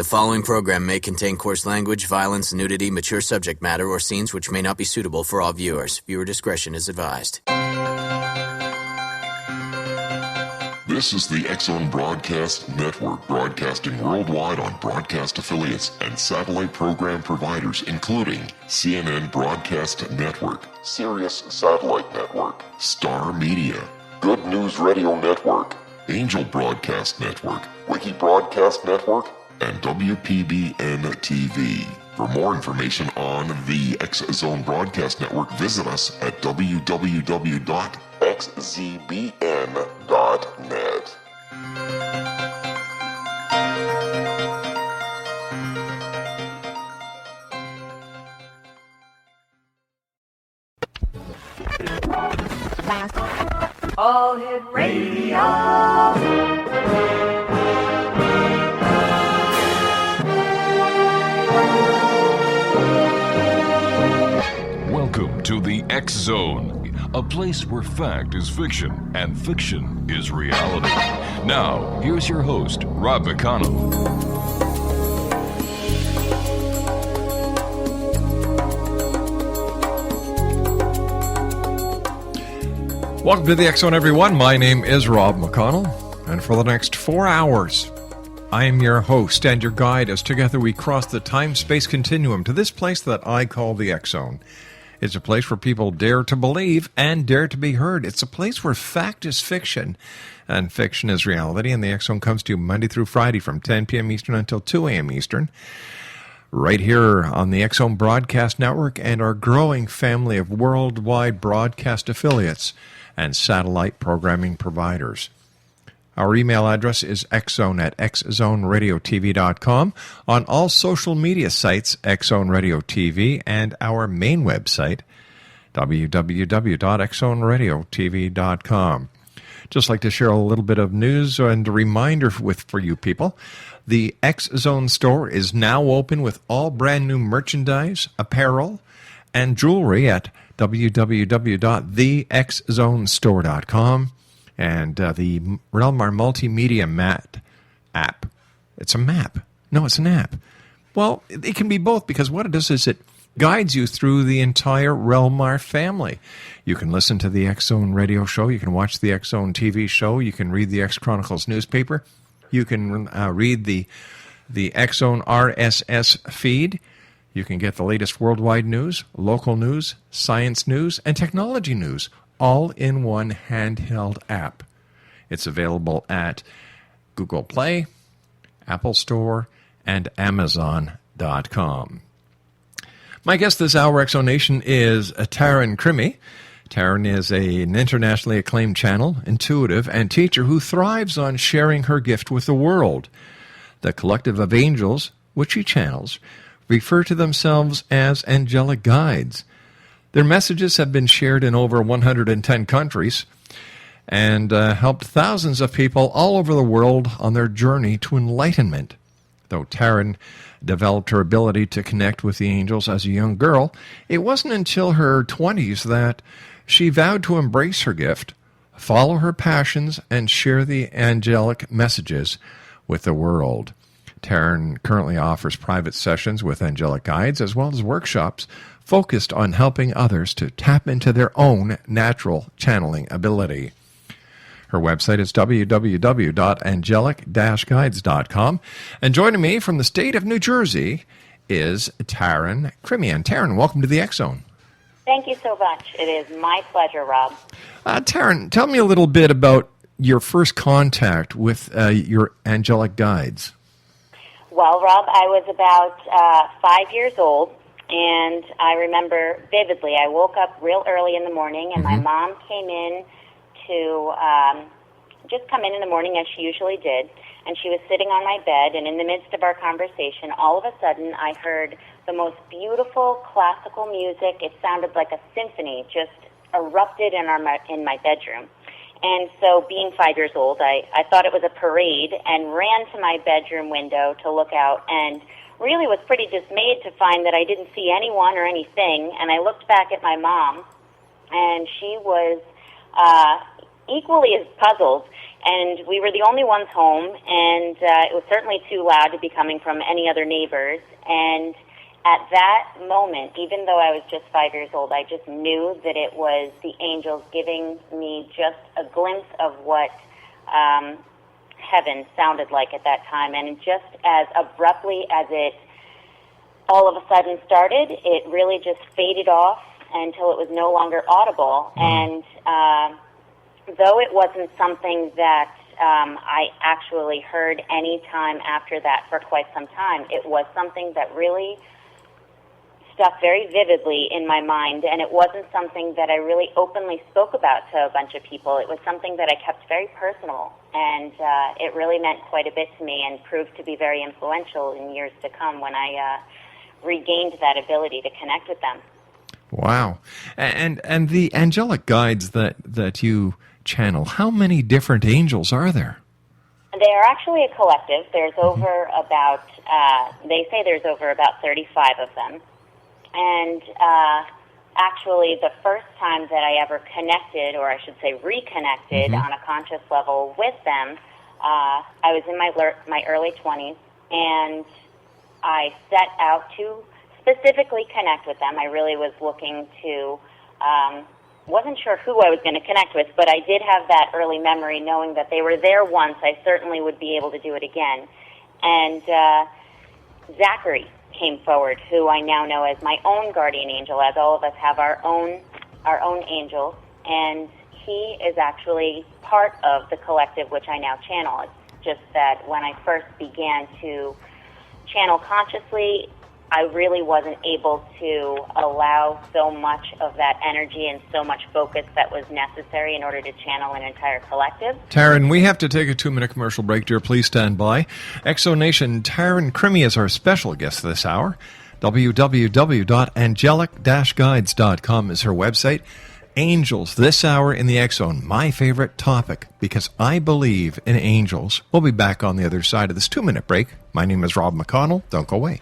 The following program may contain coarse language, violence, nudity, mature subject matter, or scenes which may not be suitable for all viewers. Viewer discretion is advised. This is the X-Zone Broadcast Network, broadcasting worldwide on broadcast affiliates and satellite program providers, including CNN Broadcast Network, Sirius Satellite Network, Star Media, Good News Radio Network, Angel Broadcast Network, Wiki Broadcast Network, and WPBN TV. For more information on the X-Zone Broadcast Network, visit us at www.xzbn.net. All Hit Radio. Welcome to the X-Zone, a place where fact is fiction and fiction is reality. Now, here's your host, Rob McConnell. Welcome to the X-Zone, everyone. My name is Rob McConnell, and for the next 4 hours, I am your host and your guide as together we cross the time-space continuum to this place that I call the X-Zone. It's a place where people dare to believe and dare to be heard. It's a place where fact is fiction and fiction is reality. And the X-Zone comes to you Monday through Friday from 10 p.m. Eastern until 2 a.m. Eastern, right here on the X-Zone Broadcast Network and our growing family of worldwide broadcast affiliates and satellite programming providers. Our email address is xzone@xzoneradiotv.com. On all social media sites, X-Zone Radio TV, and our main website, www.xzoneradiotv.com. Just like to share a little bit of news and a reminder for you people. The X-Zone store is now open with all brand new merchandise, apparel, and jewelry at www.thexzonestore.com. And the Relmar Multimedia Mat app. It's a map. No, it's an app. Well, it can be both because what it does is it guides you through the entire Relmar family. You can listen to the X-Zone radio show. You can watch the X-Zone TV show. You can read the X-Chronicles newspaper. You can read the X-Zone RSS feed. You can get the latest worldwide news, local news, science news, and technology news, all in one handheld app. It's available at Google Play, Apple Store, and Amazon.com. My guest this hour, Exonation, is Taryn Crimi. Taryn is an internationally acclaimed channel, intuitive, and teacher who thrives on sharing her gift with the world. The collective of angels, which she channels, refer to themselves as angelic guides. Their messages have been shared in over 110 countries and helped thousands of people all over the world on their journey to enlightenment. Though Taryn developed her ability to connect with the angels as a young girl, it wasn't until her 20s that she vowed to embrace her gift, follow her passions, and share the angelic messages with the world. Taryn currently offers private sessions with angelic guides as well as workshops focused on helping others to tap into their own natural channeling ability. Her website is www.angelic-guides.com. And joining me from the state of New Jersey is Taryn Crimi. And Taryn, welcome to the X-Zone. Thank you so much. It is my pleasure, Rob. Taryn, tell me a little bit about your first contact with your angelic guides. Well, Rob, I was about 5 years old. And I remember vividly, I woke up real early in the morning, and my mom came in to just come in the morning as she usually did, and she was sitting on my bed, and in the midst of our conversation, all of a sudden, I heard the most beautiful classical music. It sounded like a symphony just erupted in my bedroom. And so, being 5 years old, I thought it was a parade and ran to my bedroom window to look out, and really was pretty dismayed to find that I didn't see anyone or anything. And I looked back at my mom, and she was equally as puzzled, and we were the only ones home, and it was certainly too loud to be coming from any other neighbors. And at that moment, even though I was just 5 years old, I just knew that it was the angels giving me just a glimpse of what heaven sounded like at that time. And just as abruptly as it all of a sudden started, it really just faded off until it was no longer audible. And though it wasn't something that I actually heard any time after that for quite some time, it was something that really stuck very vividly in my mind, and it wasn't something that I really openly spoke about to a bunch of people. It was something that I kept very personal, and it really meant quite a bit to me and proved to be very influential in years to come when I regained that ability to connect with them. Wow. And the angelic guides that you channel, how many different angels are there? They are actually a collective. There's over about, they say there's over about 35 of them. And actually the first time that I ever connected, or I should say reconnected on a conscious level with them, I was in my early 20s, and I set out to specifically connect with them. I really was looking to, wasn't sure who I was going to connect with, but I did have that early memory knowing that they were there once. I certainly would be able to do it again. And Zachary came forward, who I now know as my own guardian angel, as all of us have our own angels, and he is actually part of the collective which I now channel. It's just that when I first began to channel consciously, I really wasn't able to allow so much of that energy and so much focus that was necessary in order to channel an entire collective. Taryn, we have to take a 2-minute commercial break, dear. Please stand by. Exonation, Taryn Crimi is our special guest this hour. www.angelic-guides.com is her website. Angels, this hour in the X-Zone, my favorite topic, because I believe in angels. We'll be back on the other side of this 2-minute break. My name is Rob McConnell. Don't go away.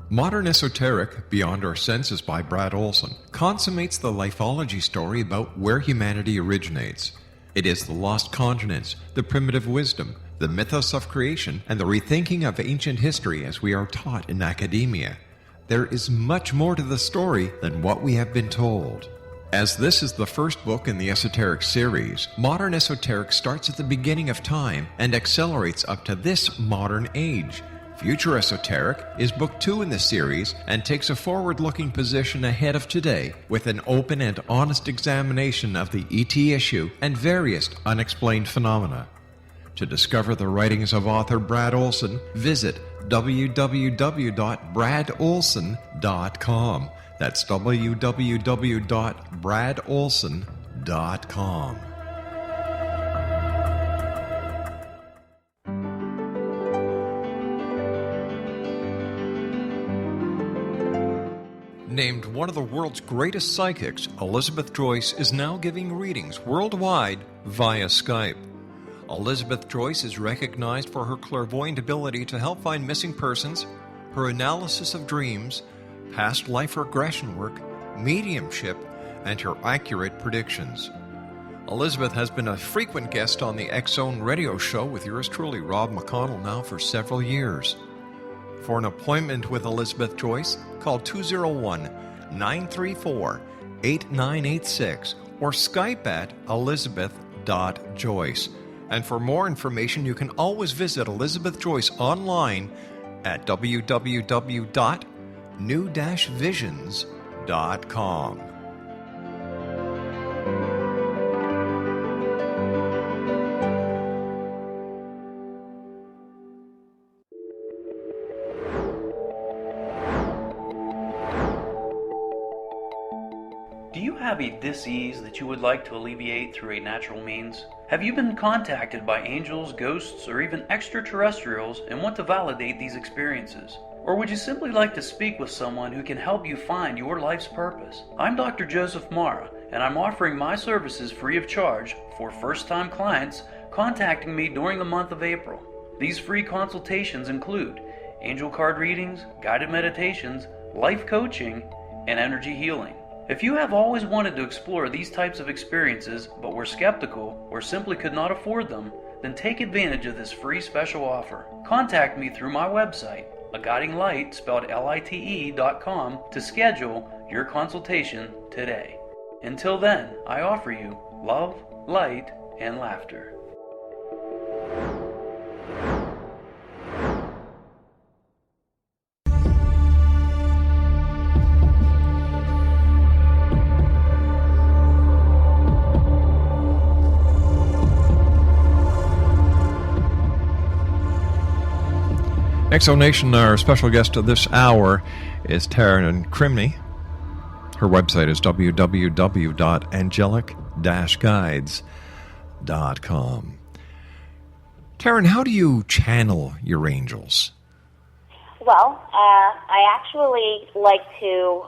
Modern Esoteric, Beyond Our Senses by Brad Olson, consummates the lifology story about where humanity originates. It is the lost continents, the primitive wisdom, the mythos of creation, and the rethinking of ancient history as we are taught in academia. There is much more to the story than what we have been told. As this is the first book in the Esoteric series, Modern Esoteric starts at the beginning of time and accelerates up to this modern age. Future Esoteric is book 2 in the series and takes a forward-looking position ahead of today with an open and honest examination of the ET issue and various unexplained phenomena. To discover the writings of author Brad Olson, visit www.bradolson.com. That's www.bradolson.com. Named one of the world's greatest psychics, Elizabeth Joyce is now giving readings worldwide via Skype. Elizabeth Joyce is recognized for her clairvoyant ability to help find missing persons, her analysis of dreams, past life regression work, mediumship, and her accurate predictions. Elizabeth has been a frequent guest on the X-Zone radio show with yours truly, Rob McConnell, now for several years. For an appointment with Elizabeth Joyce, call 201-934-8986 or Skype at elizabeth.joyce. And for more information, you can always visit Elizabeth Joyce online at www.new-visions.com. Do you have a dis-ease that you would like to alleviate through a natural means? Have you been contacted by angels, ghosts, or even extraterrestrials and want to validate these experiences? Or would you simply like to speak with someone who can help you find your life's purpose? I'm Dr. Joseph Mara, and I'm offering my services free of charge for first-time clients contacting me during the month of April. These free consultations include angel card readings, guided meditations, life coaching, and energy healing. If you have always wanted to explore these types of experiences but were skeptical or simply could not afford them, then take advantage of this free special offer. Contact me through my website, aguidinglight, spelled LITE.com, to schedule your consultation today. Until then, I offer you love, light, and laughter. Exonation, our special guest of this hour is Taryn Crimi. Her website is www.angelic-guides.com. Taryn, how do you channel your angels? Well, I actually like to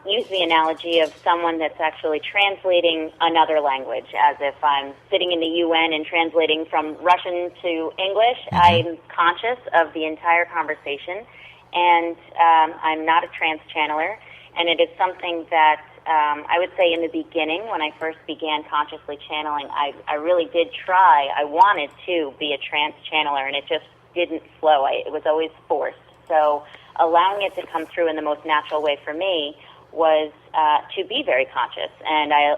use the analogy of someone that's actually translating another language, as if I'm sitting in the UN and translating from Russian to English. I'm conscious of the entire conversation, and I'm not a trance channeler, and it is something that I would say in the beginning, when I first began consciously channeling, I really did try. I wanted to be a trance channeler, and it just didn't flow. It was always forced. So allowing it to come through in the most natural way for me was to be very conscious. And I,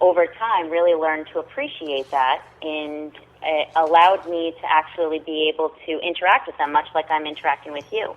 over time, really learned to appreciate that, and it allowed me to actually be able to interact with them much like I'm interacting with you.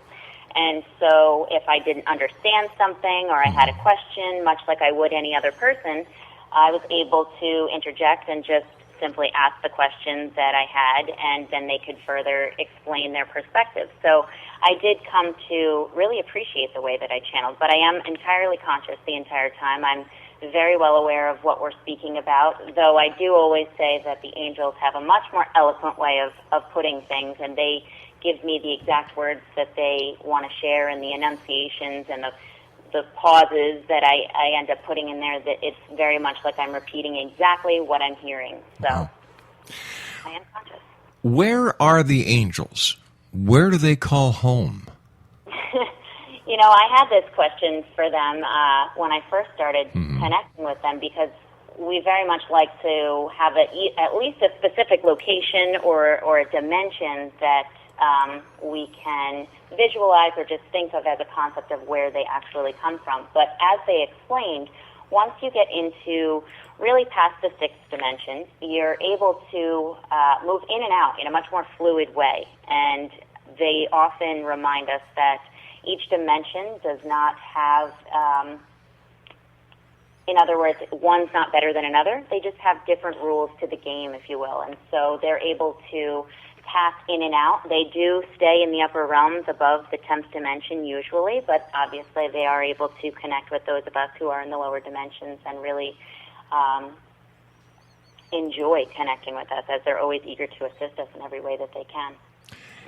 And so if I didn't understand something or I had a question, much like I would any other person, I was able to interject and just simply ask the questions that I had, and then they could further explain their perspective. So I did come to really appreciate the way that I channeled, but I am entirely conscious the entire time. I'm very well aware of what we're speaking about, though I do always say that the angels have a much more eloquent way of putting things, and they give me the exact words that they want to share, and the enunciations and the pauses that I end up putting in there, that it's very much like I'm repeating exactly what I'm hearing. So I am conscious. Where are the angels? Where do they call home? You know, I had this question for them when I first started connecting with them, because we very much like to have at least a specific location or a dimension that we can visualize or just think of as a concept of where they actually come from. But as they explained, once you get into really past the sixth dimension, you're able to move in and out in a much more fluid way. And they often remind us that each dimension does not have, in other words, one's not better than another. They just have different rules to the game, if you will. And so they're able to pass in and out. They do stay in the upper realms above the 10th dimension usually, but obviously they are able to connect with those of us who are in the lower dimensions and really enjoy connecting with us, as they're always eager to assist us in every way that they can.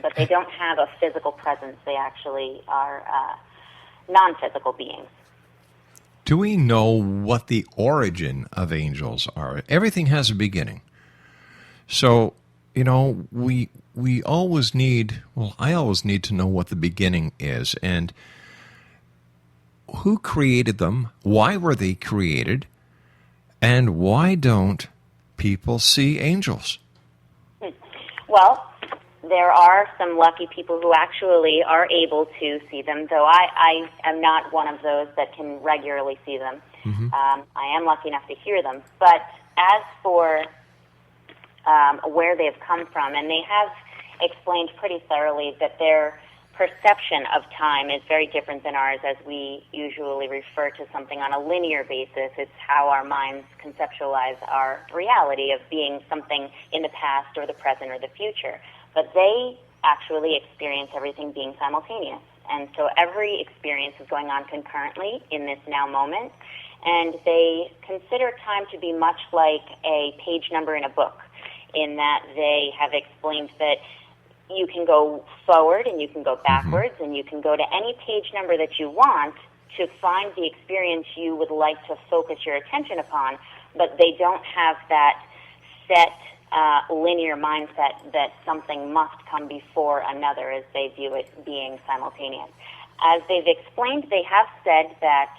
But they don't have a physical presence. They actually are non-physical beings. Do we know what the origin of angels are? Everything has a beginning. So, you know, we always need, well, I always need to know what the beginning is, and who created them, why were they created, and why don't people see angels? Well, there are some lucky people who actually are able to see them, though I am not one of those that can regularly see them. I am lucky enough to hear them. But as for where they've come from, and they have explained pretty thoroughly that their perception of time is very different than ours, as we usually refer to something on a linear basis. It's how our minds conceptualize our reality of being something in the past or the present or the future. But they actually experience everything being simultaneous. And so every experience is going on concurrently in this now moment. And they consider time to be much like a page number in a book, in that they have explained that you can go forward and you can go backwards and you can go to any page number that you want to find the experience you would like to focus your attention upon, but they don't have that set linear mindset that something must come before another as they view it being simultaneous. As they've explained, they have said that